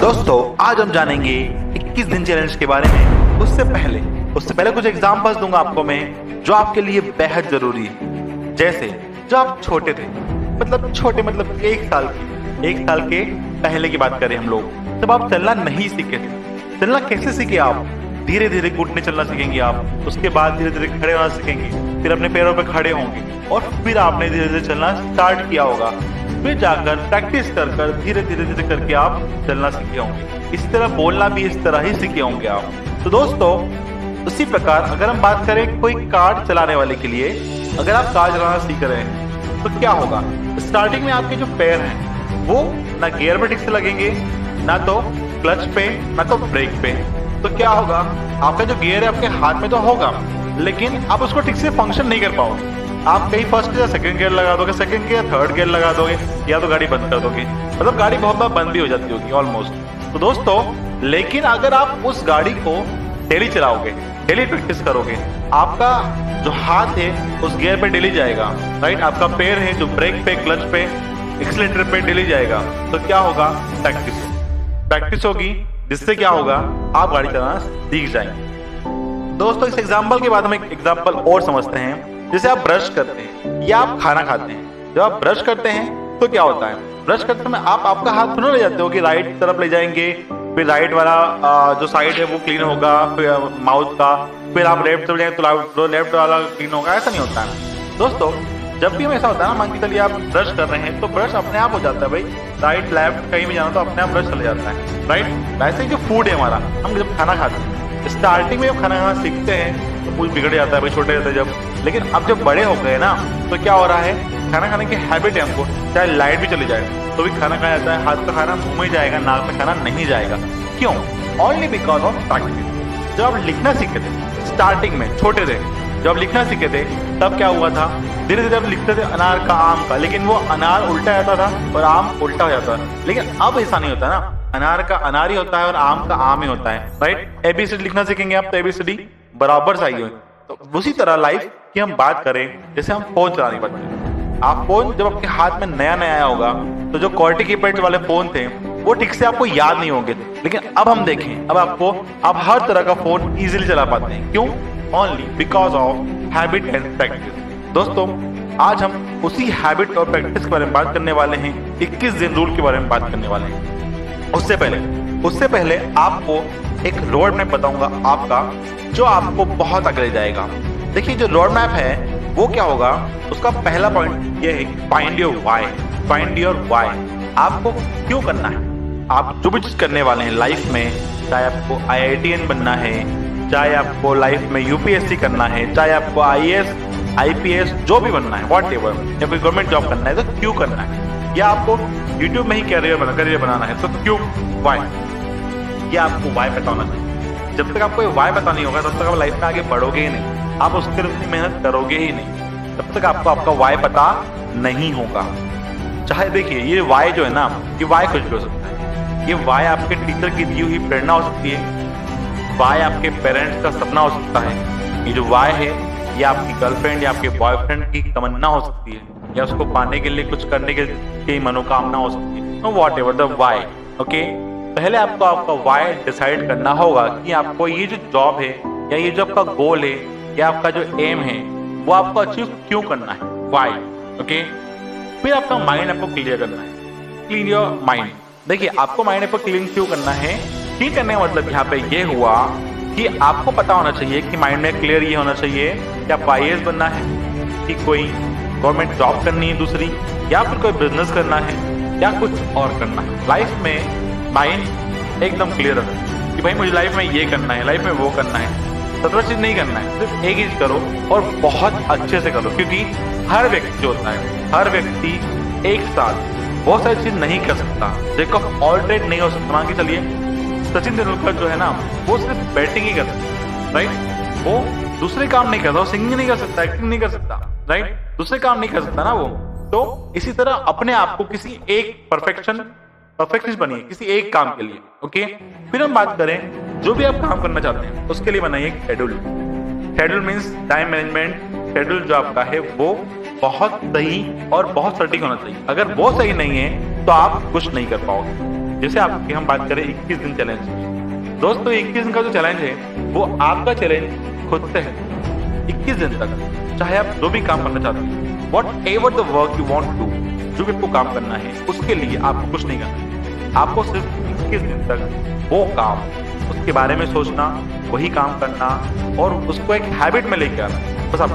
दोस्तों आज हम जानेंगे 21 दिन चैलेंज के बारे में। उससे पहले कुछ एग्जांपल्स दूंगा आपको मैं जो आपके लिए बेहद जरूरी है। जैसे जब आप छोटे थे, मतलब 1 साल के पहले की बात करें हम लोग, जब आप चलना नहीं सीखे थे। चलना कैसे सीखे आप? धीरे धीरे घुटने चलना सीखेंगे आप, उसके बाद धीरे धीरे खड़े होना सीखेंगे, फिर अपने पैरों पे खड़े होंगे और फिर आपने धीरे धीरे चलना स्टार्ट किया होगा। फिर जाकर प्रैक्टिस कर धीरे धीरे करके आप चलना सीखे होंगे। इसी तरह बोलना भी इस तरह ही सीखे होंगे आप। तो दोस्तों उसी प्रकार अगर हम बात करें कोई कार चलाने वाले के लिए, अगर आप कार चलाना सीख रहे हैं तो क्या होगा? स्टार्टिंग में आपके जो पैर हैं वो ना गियर में ठीक से लगेंगे, ना तो क्लच पे, ना तो ब्रेक पे। तो क्या होगा? आपका जो गियर है आपके हाथ में तो होगा, लेकिन आप उसको ठीक से फंक्शन नहीं कर पाओगे। आप कहीं फर्स्ट या सेकंड गियर लगा दोगे, सेकंड गियर थर्ड गियर लगा दोगे, या तो गाड़ी बंद कर दोगे। मतलब गाड़ी बहुत बार बंद भी हो जाती होगी ऑलमोस्ट। तो दोस्तों लेकिन अगर आप उस गाड़ी को डेली चलाओगे, डेली प्रैक्टिस करोगे, आपका जो हाथ है उस गियर पे डेली जाएगा, राइट? आपका पैर है जो ब्रेक पे, क्लच पे, एक्सीलरेटर पे डेली जाएगा। तो क्या होगा? प्रैक्टिस होगी, जिससे क्या होगा? आप गाड़ी चलाना सीख जाएंगे। दोस्तों इस एग्जाम्पल के बाद हम एक एग्जाम्पल और समझते हैं। जैसे आप ब्रश करते हैं या आप खाना खाते हैं, जब आप ब्रश करते हैं तो क्या होता है? ब्रश करते समय आप आपका हाथ थोड़ा ले जाते हो कि राइट तरफ ले जाएंगे, फिर राइट वाला जो साइड है वो क्लीन होगा, फिर माउथ का, फिर आप लेफ्ट तरफ जाएंगे तो लेफ्ट वाला क्लीन होगा। ऐसा नहीं होता है दोस्तों। जब भी हम ऐसा होता है ना, मान के चलिए आप ब्रश कर रहे हैं तो ब्रश अपने आप हो जाता है भाई, राइट लेफ्ट कहीं भी जाना तो अपने आप ब्रश चले जाता है, राइट? वैसे ही जो फूड है हमारा, हम जब खाना खाते हैं, स्टार्टिंग में जब खाना खाना सीखते हैं तो कुछ बिगड़ जाता है भाई, छोटे रहते हैं जब। लेकिन अब जब बड़े हो गए ना तो क्या हो रहा है? खाना खाने की हैबिट है हमको, चाहे लाइट भी चली जाए तो भी खाना खाया जाता है। हाथ का खाना मुंह में जाएगा, नाक में खाना नहीं जाएगा। क्यों? Only because of practice. जब आप लिखना सीखे थे स्टार्टिंग में, छोटे थे, जब लिखना सीखे थे तब क्या हुआ था? धीरे धीरे आप लिखते थे अनार का, आम का, लेकिन वो अनार उल्टा जाता था और आम उल्टा हो जाता था। लेकिन अब ऐसा नहीं होता ना, अनार का अनार ही होता है और आम का आम ही होता है, राइट? एबीसीडी लिखना सीखेंगे आप तो एबीसीडी बराबर सही हो। तो उसी तरह लाइफ की हम बात करें, जैसे हम फोन चलाने की बात करें, आप फोन जब आपके हाथ में नया नया आया होगा तो जो क्वार्टी कीपैड वाले फोन थे वो ठीक से आपको याद नहीं होंगे। लेकिन अब हम देखें, अब आप हर तरह का फोन इजीली चला पाते हैं। क्यों? Only because of habit and practice. दोस्तों आज हम उसी हैबिट और प्रैक्टिस के बारे में बात करने वाले हैं, 21 दिन रूल के बारे में बात करने वाले हैं। उससे पहले आपको एक रोड मैप बताऊंगा आपका, जो आपको बहुत आगे ले जाएगा। देखिए जो रोड मैप है वो क्या होगा? उसका पहला पॉइंट ये है कि फाइंड योर व्हाई। आपको क्यों करना है? आप जो भी चीज करने वाले हैं लाइफ में, चाहे आपको IITN बनना है, चाहे आपको लाइफ में UPSC करना है, चाहे आपको IAS IPS जो भी बनना है, वॉट एवर, या कोई गवर्नमेंट जॉब करना है तो क्यों करना है? या आपको YouTube में ही करियर बनाना है तो क्यों? वाई? ये आपको वाई पता होना चाहिए। जब तक आपको वाई पता नहीं होगा तब तक आप लाइफ में आगे बढ़ोगे ही नहीं, आप उसके लिए उतनी मेहनत करोगे ही नहीं, तब तक आपको आपका वाई पता नहीं होगा। चाहे देखिए ये वाई जो है ना, ये वाई कुछ भी हो सकता है। ये वाई आपके टीचर की दी हुई प्रेरणा हो सकती है, वाई आपके पेरेंट्स का सपना हो सकता है, ये जो वाई है ये आपकी गर्लफ्रेंड या आपके बॉयफ्रेंड की तमन्ना हो सकती है, या उसको पाने के लिए कुछ करने की मनोकामना हो सकती है। तो whatever the why, okay? पहले आपको आपका वाई डिसाइड करना होगा कि आपको ये जो जॉब है या ये जो आपका गोल है या आपका जो एम है वो आपको अचीव क्यों करना है, वाई, ओके? फिर आपका माइंड आपको क्लियर करना है, क्लीन योर माइंड। देखिए आपको माइंड आपको क्लीन क्यों करना है? क्लीन करने का मतलब यहाँ पे ये हुआ कि आपको पता होना चाहिए कि माइंड में क्लियर ये होना चाहिए कि आपको IAS बनना है, कि कोई गवर्नमेंट जॉब करनी है दूसरी, या फिर कोई बिजनेस करना है, या कुछ और करना है। लाइफ में माइंड एकदम क्लियर रखो कि भाई मुझे लाइफ में ये करना है, लाइफ में वो करना है। 17 चीज नहीं करना है, सिर्फ एक ही चीज करो और बहुत अच्छे से करो। क्योंकि हर व्यक्ति जो होता है, हर व्यक्ति एक साथ बहुत सारी चीज नहीं कर सकता, जैक ऑफ ऑल ट्रेड नहीं हो सकता। मान के चलिए सचिन तेंदुलकर जो है ना वो सिर्फ बैटिंग ही कर सकता, राइट? वो दूसरे काम नहीं करता, वो सिंगिंग नहीं कर सकता, एक्टिंग नहीं कर सकता, राइट? दूसरे काम नहीं कर सकता ना वो। तो इसी तरह अपने आप को किसी एक परफेक्शनिस्ट बनिए किसी एक काम के लिए, ओके? फिर हम बात करें जो भी आप काम करना चाहते हैं उसके लिए बनाइए एक schedule means time management. Schedule जो आपका है वो बहुत सही और बहुत सटीक होना चाहिए। अगर वो सही नहीं है तो आप कुछ नहीं कर पाओगे। जैसे आपकी हम बात करें 21 दिन चैलेंज की। दोस्तों 21 दिन का जो चैलेंज है वो आपका चैलेंज खुद से है। 21 दिन तक चाहे आप जो भी काम करना चाहते हैं, whatever the work you want to, जो भी आपको काम करना है उसके लिए आपको कुछ नहीं करना है। आपको सिर्फ 21 दिन तक वो काम, उसके बारे में सोचना, वही काम करना और उसको एक हैबिट में लेके आना। बस आप